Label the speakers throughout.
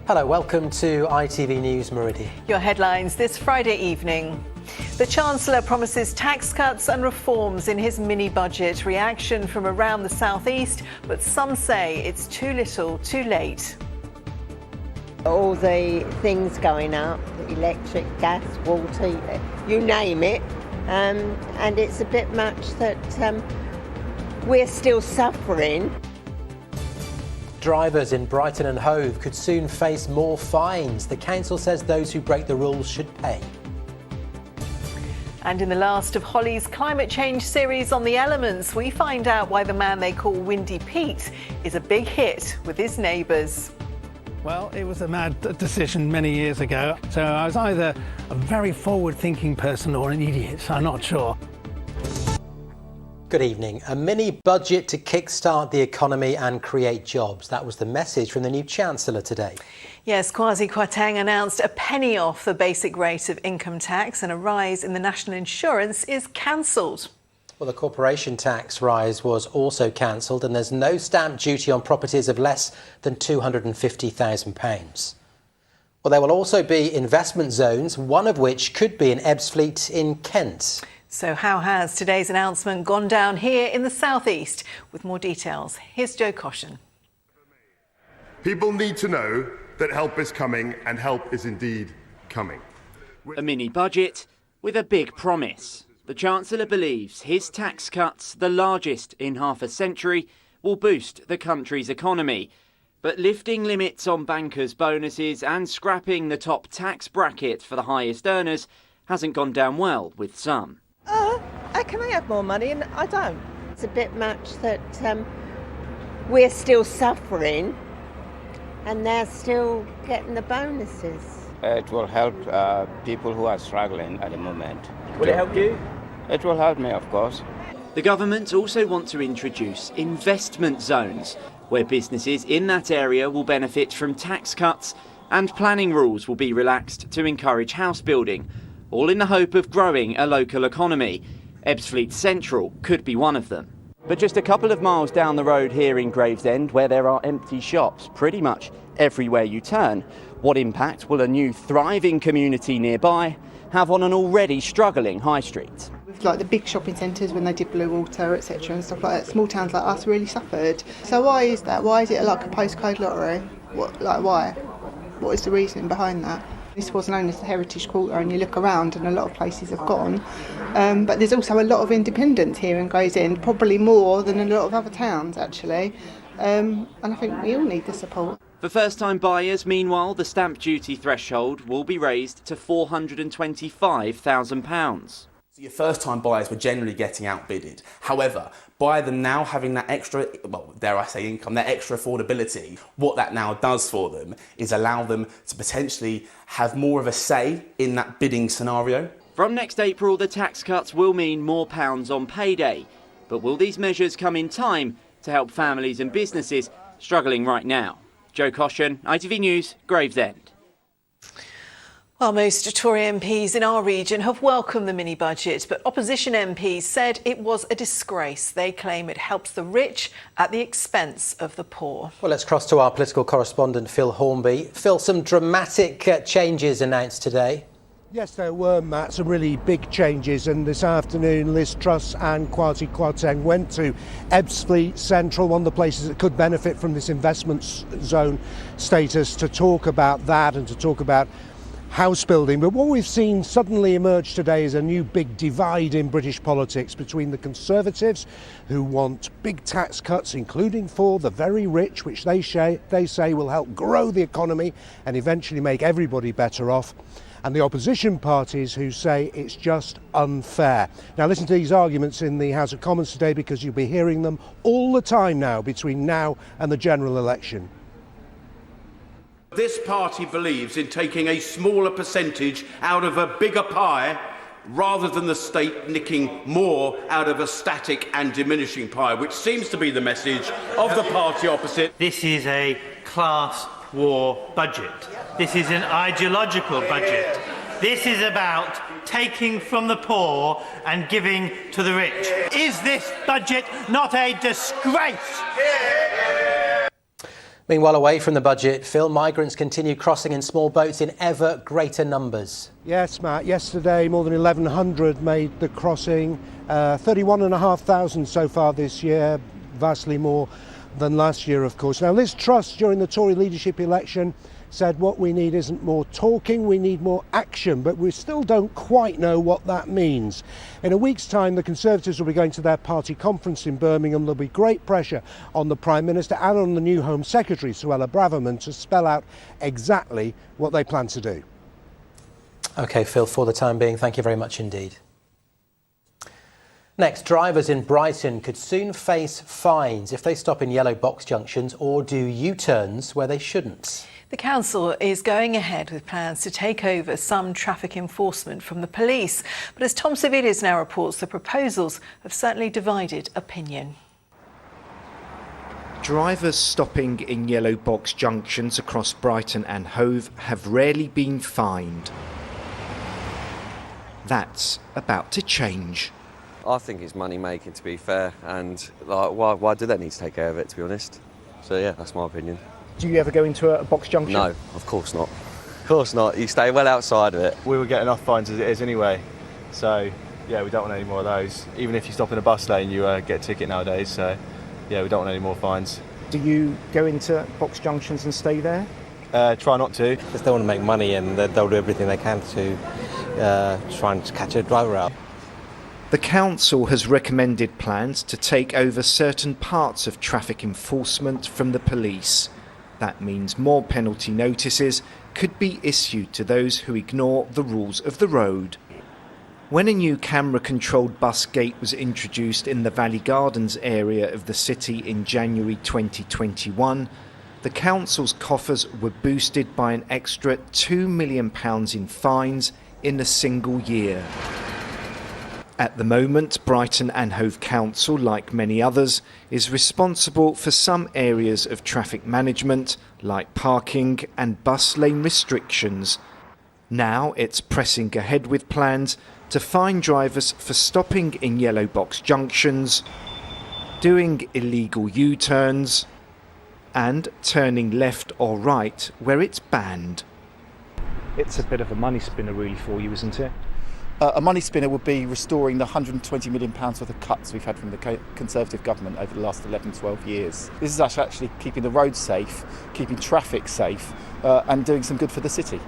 Speaker 1: Hello, welcome to ITV News Meridian.
Speaker 2: Your headlines this Friday evening. The Chancellor promises tax cuts and reforms in his mini-budget. Reaction from around the South East, but some say it's too little, too late.
Speaker 3: All the things going up, electric, gas, water, you name it, and it's a bit much that we're still suffering.
Speaker 1: Drivers in Brighton and Hove could soon face more fines. The council says those who break the rules should pay.
Speaker 2: And in the last of Holly's climate change series on the elements, we find out why the man they call Windy Pete is a big hit with his neighbours.
Speaker 4: Well, it was a mad decision many years ago, so I was either a very forward-thinking person or an idiot, I'm not sure.
Speaker 1: Good evening. A mini-budget to kickstart the economy and create jobs. That was the message from the new Chancellor today.
Speaker 2: Yes, Kwasi Kwarteng announced a penny off the basic rate of income tax and a rise in the national insurance is cancelled.
Speaker 1: Well, the corporation tax rise was also cancelled and there's no stamp duty on properties of less than £250,000. Well, there will also be investment zones, one of which could be in Ebbsfleet in Kent.
Speaker 2: So how has today's announcement gone down here in the South East? With more details, here's Joe Caution.
Speaker 5: People need to know that help is coming, and help is indeed coming.
Speaker 6: A mini-budget with a big promise. The Chancellor believes his tax cuts, the largest in half a century, will boost the country's economy. But lifting limits on bankers' bonuses and scrapping the top tax bracket for the highest earners hasn't gone down well with some.
Speaker 7: How can I have more money and I don't?
Speaker 3: It's a bit much that we're still suffering and they're still getting the bonuses.
Speaker 8: It will help people who are struggling at the moment.
Speaker 6: Will it help you?
Speaker 8: It will help me, of course.
Speaker 6: The government also want to introduce investment zones, where businesses in that area will benefit from tax cuts and planning rules will be relaxed to encourage house building, all in the hope of growing a local economy. Ebbsfleet Central could be one of them. But just a couple of miles down the road here in Gravesend, where there are empty shops pretty much everywhere you turn, what impact will a new thriving community nearby have on an already struggling high street?
Speaker 9: Like the big shopping centres when they did Blue Water, etc. and stuff like that, small towns like us really suffered. So why is that? Why is it like a postcode lottery? Why? What is the reason behind that? This was known as the Heritage Quarter and you look around and a lot of places have gone. But there's also a lot of independence here in Gravesend, probably more than a lot of other towns actually. And I think we all need the support.
Speaker 6: For first-time buyers, meanwhile, the stamp duty threshold will be raised to £425,000.
Speaker 10: So your first-time buyers were generally getting outbidded. However, by them now having that extra, well, dare I say income, that extra affordability, what that now does for them is allow them to potentially have more of a say in that bidding scenario.
Speaker 6: From next April, the tax cuts will mean more pounds on payday. But will these measures come in time to help families and businesses struggling right now? Joe Caution, ITV News, Gravesend.
Speaker 2: Well, most Tory MPs in our region have welcomed the mini-budget, but opposition MPs said it was a disgrace. They claim it helps the rich at the expense of the poor.
Speaker 1: Well, let's cross to our political correspondent, Phil Hornby. Phil, some dramatic changes announced today.
Speaker 11: Yes, there were, Matt, some really big changes, and this afternoon Liz Truss and Kwasi Kwarteng went to Ebbsfleet Central, one of the places that could benefit from this investment zone status, to talk about that and to talk about house building. But what we've seen suddenly emerge today is a new big divide in British politics between the Conservatives, who want big tax cuts, including for the very rich, which they say will help grow the economy and eventually make everybody better off, and the opposition parties who say it's just unfair. Now listen to these arguments in the House of Commons today, because you'll be hearing them all the time now between now and the general election.
Speaker 12: This party believes in taking a smaller percentage out of a bigger pie rather than the state nicking more out of a static and diminishing pie, which seems to be the message of the party opposite.
Speaker 13: This is a class war budget. This is an ideological budget. This is about taking from the poor and giving to the rich. Is this budget not a disgrace?
Speaker 1: Meanwhile, away from the budget, Phil, migrants continue crossing in small boats in ever greater numbers.
Speaker 11: Yes, Matt. Yesterday, more than 1,100 made the crossing. 31,500 so far this year, vastly more than last year, of course. Now, Liz Truss, during the Tory leadership election, said what we need isn't more talking, we need more action, but we still don't quite know what that means. In a week's time, the Conservatives will be going to their party conference in Birmingham. There'll be great pressure on the Prime Minister and on the new Home Secretary, Suella Braverman, to spell out exactly what they plan to do.
Speaker 1: OK, Phil, for the time being, thank you very much indeed. Next, drivers in Brighton could soon face fines if they stop in yellow box junctions or do U-turns where they shouldn't.
Speaker 2: The council is going ahead with plans to take over some traffic enforcement from the police. But as Tom Savides now reports, the proposals have certainly divided opinion.
Speaker 14: Drivers stopping in yellow box junctions across Brighton and Hove have rarely been fined. That's about to change.
Speaker 15: I think it's money making, to be fair, and why do they need to take care of it, to be honest? So yeah, that's my opinion.
Speaker 16: Do you ever go into a box junction?
Speaker 15: No, of course not. Of course not. You stay well outside of it.
Speaker 17: We would get enough fines as it is anyway, so yeah, we don't want any more of those. Even if you stop in a bus lane, you get a ticket nowadays, so yeah, we don't want any more fines.
Speaker 16: Do you go into box junctions and stay there?
Speaker 17: Try not to.
Speaker 18: Because they want to make money and they'll do everything they can to try and catch a driver out.
Speaker 14: The council has recommended plans to take over certain parts of traffic enforcement from the police. That means more penalty notices could be issued to those who ignore the rules of the road. When a new camera-controlled bus gate was introduced in the Valley Gardens area of the city in January 2021, the council's coffers were boosted by an extra £2 million in fines in a single year. At the moment, Brighton and Hove Council, like many others, is responsible for some areas of traffic management, like parking and bus lane restrictions. Now it's pressing ahead with plans to fine drivers for stopping in yellow box junctions, doing illegal U-turns, and turning left or right where it's banned.
Speaker 16: It's a bit of a money spinner really for you, isn't it?
Speaker 19: A money spinner would be restoring the £120 million worth of cuts we've had from the Conservative government over the last 11, 12 years. This is actually keeping the roads safe, keeping traffic safe, and doing some good for the city.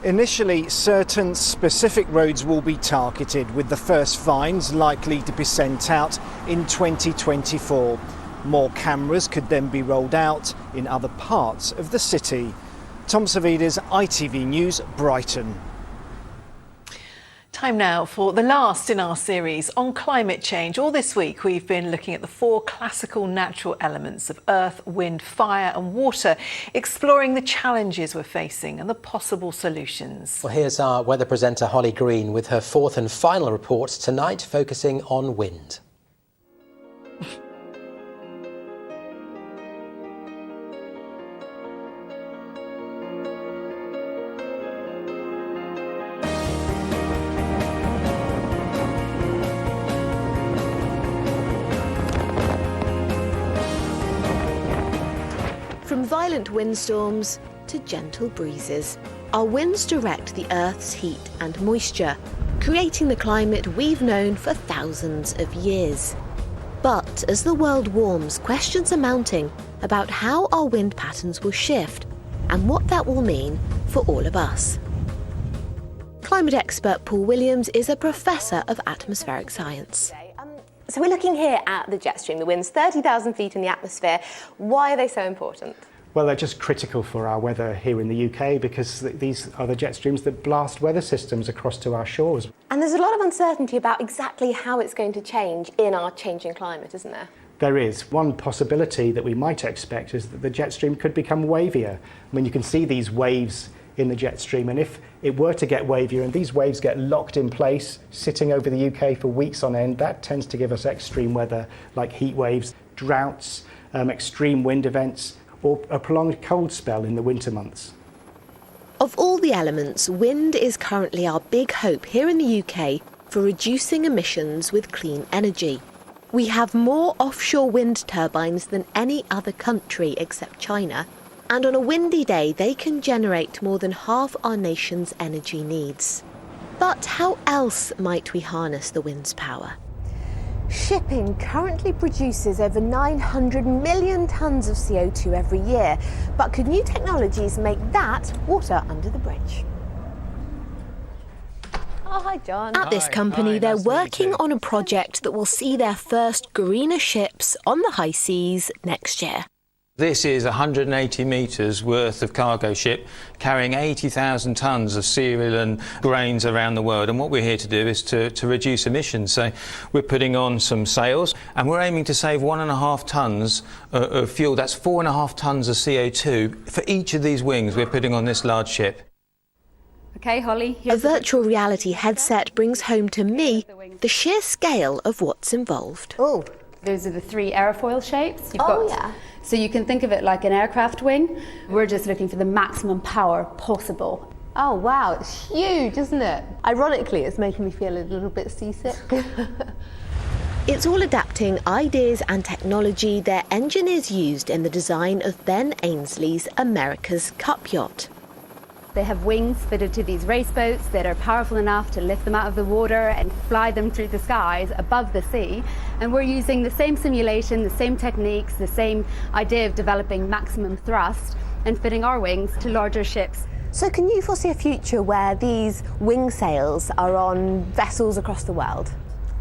Speaker 14: Initially, certain specific roads will be targeted, with the first fines likely to be sent out in 2024. More cameras could then be rolled out in other parts of the city. Tom Savides, ITV News, Brighton.
Speaker 2: Time now for the last in our series on climate change. All this week we've been looking at the four classical natural elements of earth, wind, fire and water, exploring the challenges we're facing and the possible solutions.
Speaker 1: Well, here's our weather presenter Holly Green with her fourth and final report tonight, focusing on wind.
Speaker 20: From violent windstorms to gentle breezes, our winds direct the Earth's heat and moisture, creating the climate we've known for thousands of years. But as the world warms, questions are mounting about how our wind patterns will shift and what that will mean for all of us. Climate expert Paul Williams is a professor of atmospheric science.
Speaker 21: So we're looking here at the jet stream, the winds 30,000 feet in the atmosphere. Why are they so important?
Speaker 16: Well, they're just critical for our weather here in the UK because these are the jet streams that blast weather systems across to our shores.
Speaker 21: And there's a lot of uncertainty about exactly how it's going to change in our changing climate, isn't there?
Speaker 16: There is. One possibility that we might expect is that the jet stream could become wavier. I mean, you can see these waves in the jet stream, and if it were to get wavier and these waves get locked in place, sitting over the UK for weeks on end, that tends to give us extreme weather like heat waves, droughts, extreme wind events, or a prolonged cold spell in the winter months.
Speaker 20: Of all the elements, wind is currently our big hope here in the UK for reducing emissions with clean energy. We have more offshore wind turbines than any other country except China, And on a windy day, they can generate more than half our nation's energy needs. But how else might we harness the wind's power? Shipping currently produces over 900 million tonnes of CO2 every year. But could new technologies make that water under the bridge?
Speaker 21: Oh, hi, John.
Speaker 20: At this company, they're working on a project that will see their first greener ships on the high seas next year.
Speaker 4: This is 180 metres worth of cargo ship carrying 80,000 tonnes of cereal and grains around the world, and what we're here to do is to reduce emissions. So we're putting on some sails and we're aiming to save 1.5 tonnes of fuel. That's 4.5 tonnes of CO2 for each of these wings we're putting on this large ship.
Speaker 20: Okay, Holly. A virtual reality headset brings home to me the sheer scale of what's involved.
Speaker 22: Oh, those are the 3 airfoil shapes. So you can think of it like an aircraft wing. We're just looking for the maximum power possible.
Speaker 21: Oh, wow, it's huge, isn't it? Ironically, it's making me feel a little bit seasick.
Speaker 20: It's all adapting ideas and technology their engineers used in the design of Ben Ainsley's America's Cup yacht.
Speaker 22: They have wings fitted to these race boats that are powerful enough to lift them out of the water and fly them through the skies above the sea. And we're using the same simulation, the same techniques, the same idea of developing maximum thrust and fitting our wings to larger ships.
Speaker 21: So can you foresee a future where these wing sails are on vessels across the world?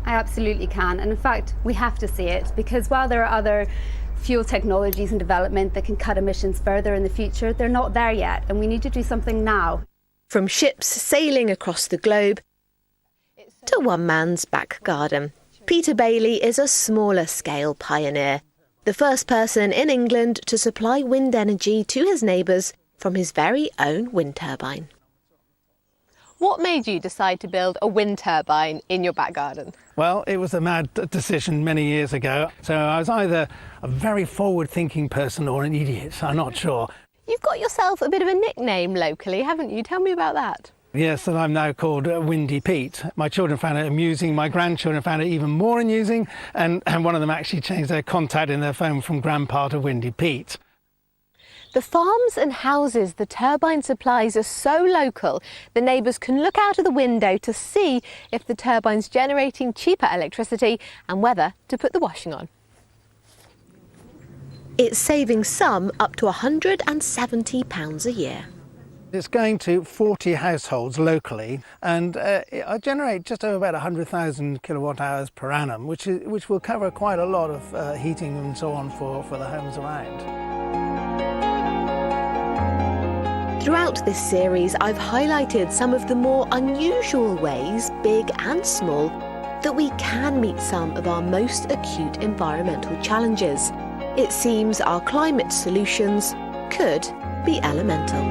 Speaker 22: I absolutely can. And in fact, we have to see it, because while there are other fuel technologies in development that can cut emissions further in the future, they're not there yet, and we need to do something now.
Speaker 20: From ships sailing across the globe to one man's back garden, Peter Bailey is a smaller scale pioneer, the first person in England to supply wind energy to his neighbours from his very own wind turbine.
Speaker 21: What made you decide to build a wind turbine in your back garden?
Speaker 23: Well, it was a mad decision many years ago. So I was either a very forward-thinking person or an idiot, I'm not sure.
Speaker 21: You've got yourself a bit of a nickname locally, haven't you? Tell me about that.
Speaker 23: Yes, and I'm now called Windy Pete. My children found it amusing, my grandchildren found it even more amusing, and one of them actually changed their contact in their phone from Grandpa to Windy Pete.
Speaker 21: The farms and houses the turbine supplies are so local, the neighbours can look out of the window to see if the turbine's generating cheaper electricity and whether to put the washing on.
Speaker 20: It's saving some up to £170 a year.
Speaker 23: It's going to 40 households locally, and I generate just over about 100,000 kilowatt hours per annum, which will cover quite a lot of heating and so on for the homes around.
Speaker 20: Throughout this series, I've highlighted some of the more unusual ways, big and small, that we can meet some of our most acute environmental challenges. It seems our climate solutions could be elemental.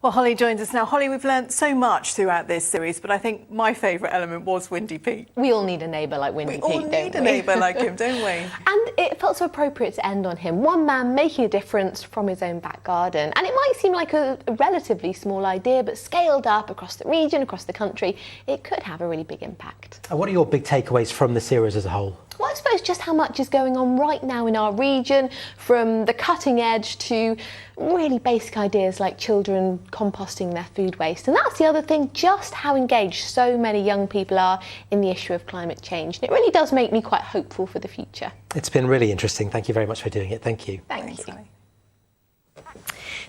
Speaker 2: Well, Holly joins us now. Holly, we've learnt so much throughout this series, but I think my favourite element was Windy Pete.
Speaker 21: We all need a neighbour like Windy Pete, don't we?
Speaker 2: We all need a neighbour like him, don't we?
Speaker 21: And it felt so appropriate to end on him. One man making a difference from his own back garden. And it might seem like a relatively small idea, but scaled up across the region, across the country, it could have a really big impact.
Speaker 1: What are your big takeaways from the series as a whole?
Speaker 21: Well, I suppose just how much is going on right now in our region, from the cutting edge to really basic ideas like children composting their food waste. And that's the other thing, just how engaged so many young people are in the issue of climate change. And it really does make me quite hopeful for the future.
Speaker 1: It's been really interesting. Thank you very much for doing it. Thank you.
Speaker 21: Thank you.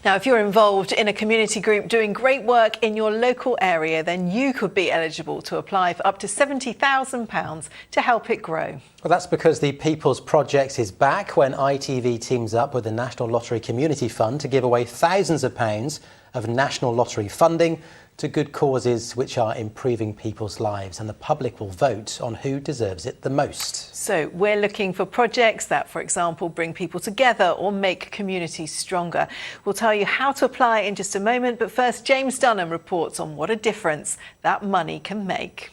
Speaker 2: Now, if you're involved in a community group doing great work in your local area, then you could be eligible to apply for up to £70,000 to help it grow.
Speaker 1: Well, that's because the People's Project is back when ITV teams up with the National Lottery Community Fund to give away thousands of pounds of National Lottery funding to good causes which are improving people's lives, and the public will vote on who deserves it the most.
Speaker 2: So we're looking for projects that, for example, bring people together or make communities stronger. We'll tell you how to apply in just a moment, but first James Dunham reports on what a difference that money can make.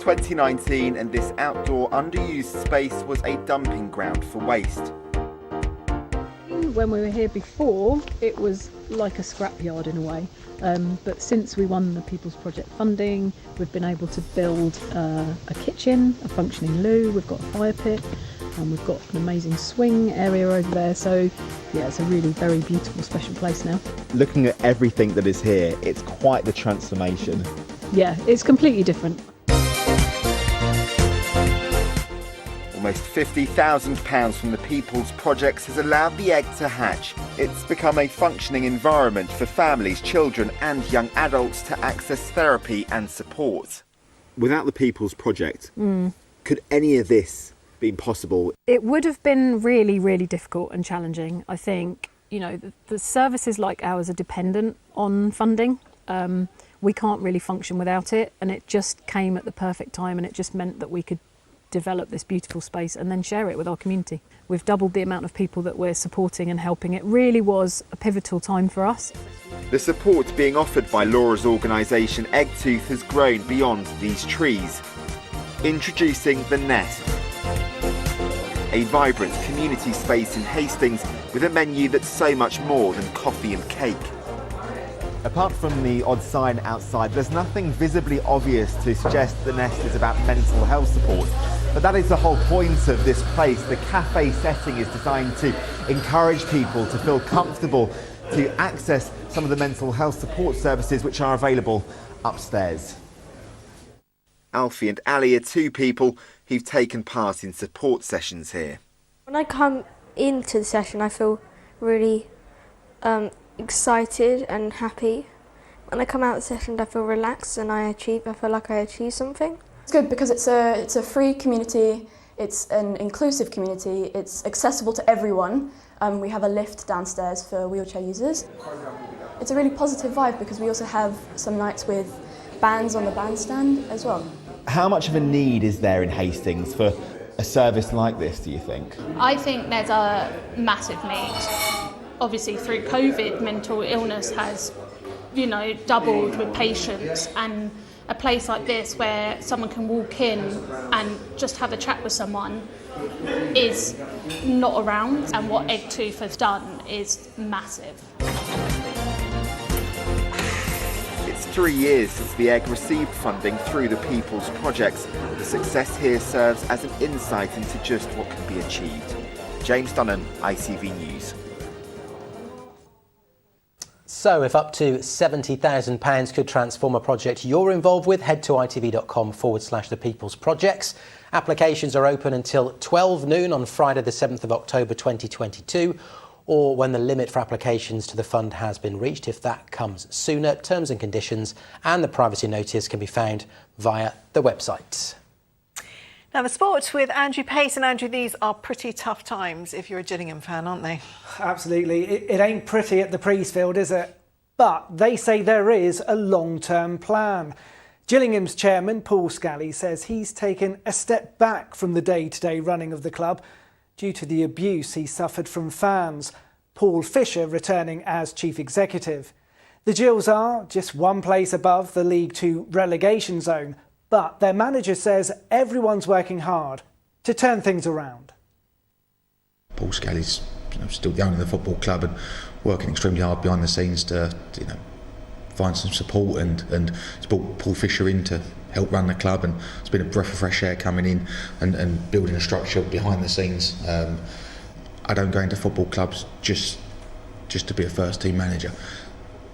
Speaker 24: In 2019, and this outdoor underused space was a dumping ground for waste.
Speaker 3: when we were here before, it was like a scrapyard in a way. But since we won the People's Project funding, we've been able to build a kitchen, a functioning loo, we've got a fire pit, and we've got an amazing swing area over there. So yeah, it's a really very beautiful, special place now.
Speaker 5: Looking at everything that is here, it's quite the transformation.
Speaker 3: Yeah, it's completely different.
Speaker 7: Almost £50,000 from the People's Projects has allowed the egg to hatch. It's become a functioning environment for families, children and young adults to access therapy and support. Without the People's Project, could any of this been possible?
Speaker 3: It would have been really, really difficult and challenging. I think, you know, the services like ours are dependent on funding. We can't really function without it, and it just came at the perfect time, and it just meant that we could develop this beautiful space and then share it with our community. We've doubled the amount of people that we're supporting and helping. It really was a pivotal time for us.
Speaker 7: The support being offered by Laura's organisation Eggtooth has grown beyond these trees. Introducing The Nest, a vibrant community space in Hastings with a menu that's so much more than coffee and cake.
Speaker 5: Apart from the odd sign outside, there's nothing visibly obvious to suggest The Nest is about mental health support. But that is the whole point of this place. The cafe setting is designed to encourage people to feel comfortable to access some of the mental health support services which are available upstairs.
Speaker 7: Alfie and Ali are two people who've taken part in support sessions here.
Speaker 24: When I come into the session, I feel really excited and happy. When I come out of the session, I feel relaxed and I feel like I achieved something.
Speaker 25: It's good because it's a free community, it's an inclusive community, it's accessible to everyone. We have a lift downstairs for wheelchair users. It's a really positive vibe because we also have some nights with bands on the bandstand as well.
Speaker 5: How much of a need is there in Hastings for a service like this, do you think?
Speaker 26: I think there's a massive need. Obviously through COVID, mental illness has, doubled with patients, and a place like this where someone can walk in and just have a chat with someone is not around, and what Eggtooth has done is massive.
Speaker 7: It's 3 years since the Egg received funding through the People's Projects. The success here serves as an insight into just what can be achieved. James Dunnan, ITV News.
Speaker 1: So if up to £70,000 could transform a project you're involved with, head to itv.com/The People's Projects. Applications are open until 12 noon on Friday the 7th of October 2022, or when the limit for applications to the fund has been reached. If that comes sooner, terms and conditions and the privacy notice can be found via the website.
Speaker 2: Now, the sport with Andrew Pace. And Andrew, these are pretty tough times if you're a Gillingham fan, aren't they?
Speaker 27: Absolutely. It ain't pretty at the Priestfield, is it? But they say there is a long-term plan. Gillingham's chairman, Paul Scally, says he's taken a step back from the day-to-day running of the club due to the abuse he suffered from fans. Paul Fisher returning as chief executive. The Gills are just one place above the League Two relegation zone, but their manager says everyone's working hard to turn things around.
Speaker 28: Paul Scally's still the owner of the football club and working extremely hard behind the scenes to find some support, and it's brought Paul Fisher in to help run the club, and it's been a breath of fresh air coming in and building a structure behind the scenes. I don't go into football clubs just to be a first team manager.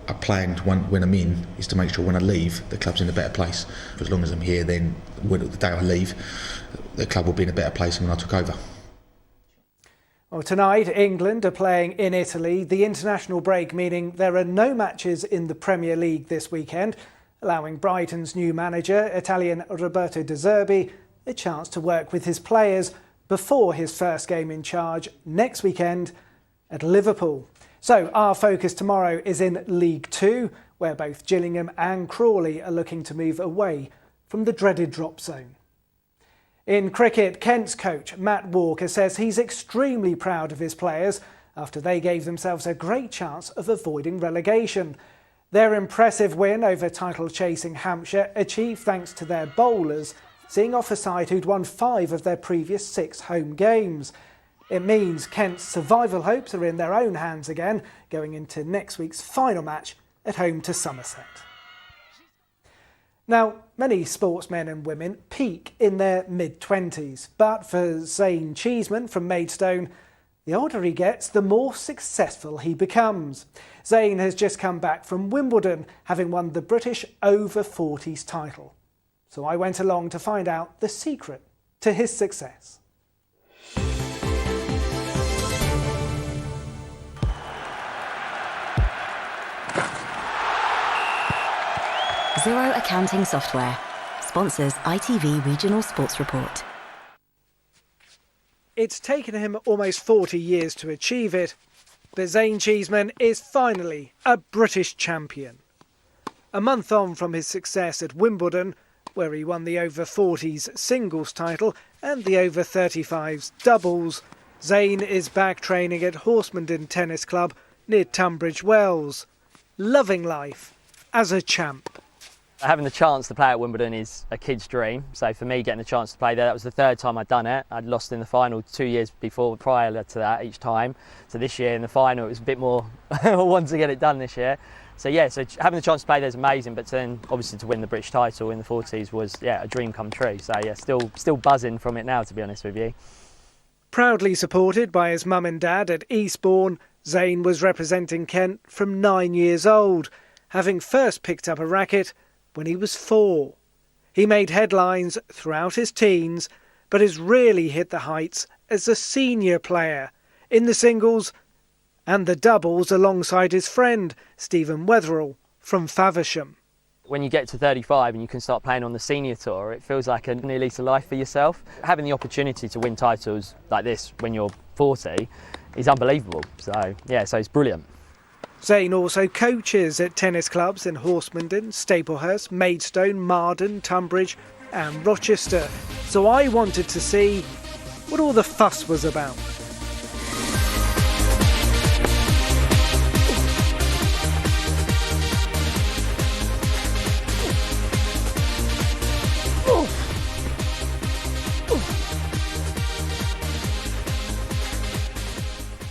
Speaker 28: I plan when I'm in is to make sure when I leave the club's in a better place. For as long as I'm here, then the day I leave the club will be in a better place than when I took over.
Speaker 27: Well, tonight England are playing in Italy. The international break meaning there are no matches in the Premier League this weekend, allowing Brighton's new manager, Italian Roberto De Zerbi, a chance to work with his players before his first game in charge next weekend at Liverpool. So our focus tomorrow is in League Two, where both Gillingham and Crawley are looking to move away from the dreaded drop zone. In cricket, Kent's coach Matt Walker says he's extremely proud of his players after they gave themselves a great chance of avoiding relegation. Their impressive win over title-chasing Hampshire achieved thanks to their bowlers, seeing off a side who'd won 5 of their previous 6 home games. It means Kent's survival hopes are in their own hands again, going into next week's final match at home to Somerset. Now, many sportsmen and women peak in their mid-20s, but for Zane Cheeseman from Maidstone, the older he gets, the more successful he becomes. Zane has just come back from Wimbledon, having won the British over-40s title. So I went along to find out the secret to his success.
Speaker 6: Zero Accounting Software sponsors ITV Regional Sports Report.
Speaker 27: It's taken him almost 40 years to achieve it, but Zane Cheeseman is finally a British champion. A month on from his success at Wimbledon, where he won the over-40s singles title and the over-35s doubles, Zane is back training at Horsemonden Tennis Club near Tunbridge Wells, loving life as a champ.
Speaker 8: Having the chance to play at Wimbledon is a kid's dream. So for me, getting the chance to play there, that was the third time I'd done it. I'd lost in the final 2 years prior to that each time. So this year in the final, it was a bit more, I wanted to get it done this year. So yeah, so having the chance to play there is amazing. But then obviously to win the British title in the 40s was, a dream come true. So yeah, still buzzing from it now, to be honest with you.
Speaker 27: Proudly supported by his mum and dad at Eastbourne, Zane was representing Kent from 9 years old, having first picked up a racket when he was 4. He made headlines throughout his teens, but has really hit the heights as a senior player, in the singles and the doubles alongside his friend Stephen Wetherell from Faversham.
Speaker 8: When you get to 35 and you can start playing on the senior tour, it feels like a new lease of life for yourself. Having the opportunity to win titles like this when you're 40 is unbelievable. So it's brilliant.
Speaker 27: Zane also coaches at tennis clubs in Horsemonden, Staplehurst, Maidstone, Marden, Tunbridge and Rochester. So I wanted to see what all the fuss was about.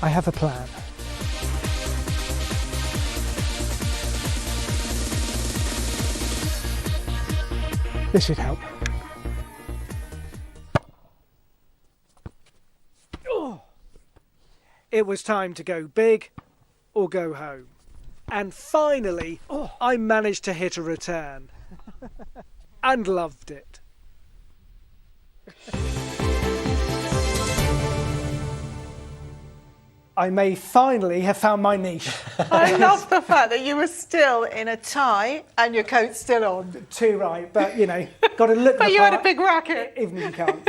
Speaker 27: I have a plan. This should help. It was time to go big or go home. And finally, I managed to hit a return. And loved it. I may finally have found my niche.
Speaker 2: I love the fact that you were still in a tie and your coat's still on.
Speaker 27: Too right, but got to look.
Speaker 2: But you had a big racket.
Speaker 27: Even if you can't,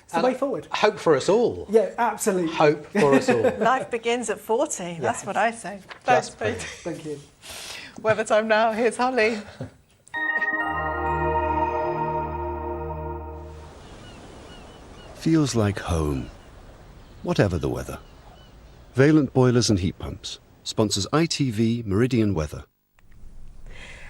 Speaker 27: It's the way forward.
Speaker 1: Hope for us all.
Speaker 27: Yeah, absolutely.
Speaker 1: Hope for us all.
Speaker 2: Life begins at 40. That's what I say. Thanks, Pete.
Speaker 27: Thank you.
Speaker 2: Weather time now. Here's Holly.
Speaker 9: Feels like home, whatever the weather. Valent Boilers and Heat Pumps sponsors ITV Meridian Weather.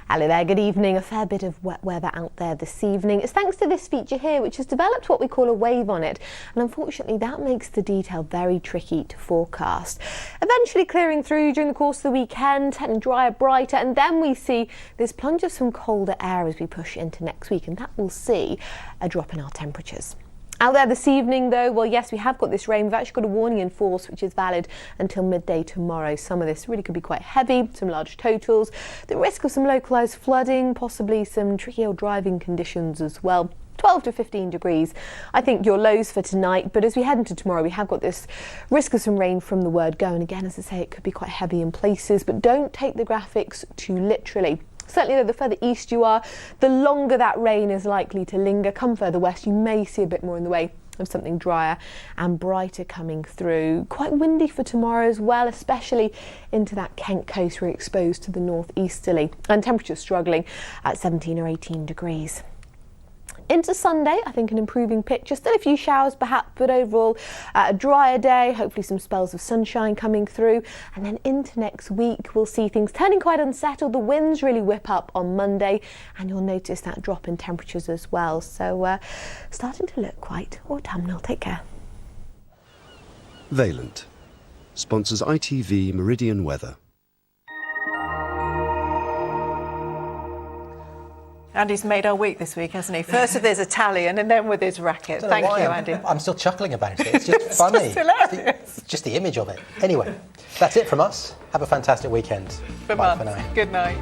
Speaker 21: Hello there, good evening. A fair bit of wet weather out there this evening. It's thanks to this feature here, which has developed what we call a wave on it. And unfortunately, that makes the detail very tricky to forecast. Eventually clearing through during the course of the weekend, turning drier, brighter, and then we see this plunge of some colder air as we push into next week, and that will see a drop in our temperatures. Out there this evening though, well yes, we have got this rain. We've actually got a warning in force which is valid until midday tomorrow. Some of this really could be quite heavy, some large totals, the risk of some localised flooding, possibly some tricky old driving conditions as well. 12 to 15 degrees, I think your lows for tonight, but as we head into tomorrow we have got this risk of some rain from the word go, and again as I say it could be quite heavy in places, but don't take the graphics too literally. Certainly, though, the further east you are, the longer that rain is likely to linger. Come further west, you may see a bit more in the way of something drier and brighter coming through. Quite windy for tomorrow as well, especially into that Kent coast. We're exposed to the northeasterly, and temperatures struggling at 17 or 18 degrees. Into Sunday, I think an improving picture. Still a few showers perhaps, but overall a drier day, hopefully some spells of sunshine coming through. And then into next week, we'll see things turning quite unsettled. The winds really whip up on Monday, and you'll notice that drop in temperatures as well. So starting to look quite autumnal. Take care.
Speaker 9: Vaillant sponsors ITV Meridian Weather.
Speaker 2: Andy's made our week this week, hasn't he? First with his Italian and then with his racket. Thank you, Andy.
Speaker 1: I'm still chuckling about it. It's just funny.
Speaker 2: It's hilarious.
Speaker 1: Just the image of it. Anyway, that's it from us. Have a fantastic weekend. Bye for now.
Speaker 2: Good night.